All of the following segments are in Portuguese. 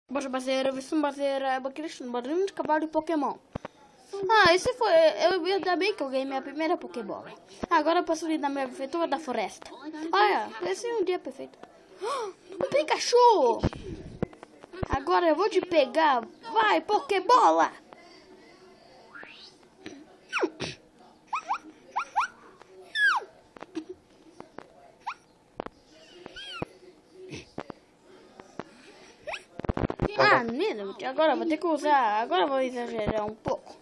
Boa parceira, vamos fazer um barulho de cavalo de Pokémon. Esse foi. Ainda bem que eu ganhei minha primeira Pokébola. Agora eu posso ir na minha prefeitura da floresta. Olha, esse é um dia perfeito. Um Pikachu! Agora eu vou te pegar. Vai, Pokébola! Menino, agora eu vou ter que usar. Agora eu vou exagerar um pouco.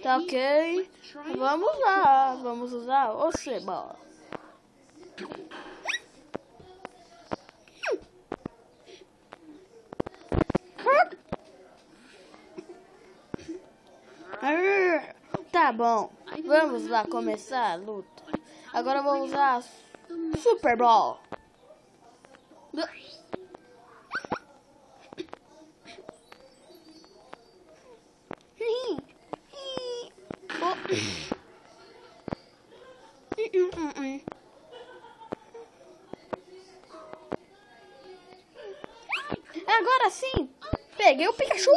Tá ok. Vamos usar o Cebola. Tá bom, vamos lá começar a luta. Agora eu vou usar Super Ball. Agora sim, peguei o Pikachu.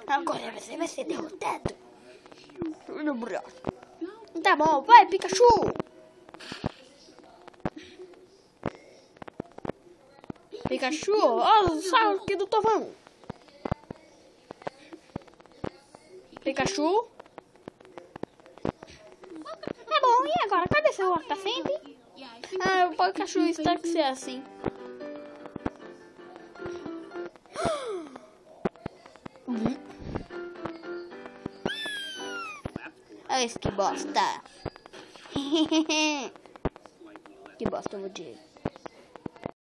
Agora você vai ser derrotado. Tá bom, vai, Pikachu. Pikachu, olha o saque do Tovão. Pikachu. Tá bom, e agora? Cadê seu Octafemp? O Pikachu está que ser assim. Ai, que bosta. Que bosta, eu vou dizer.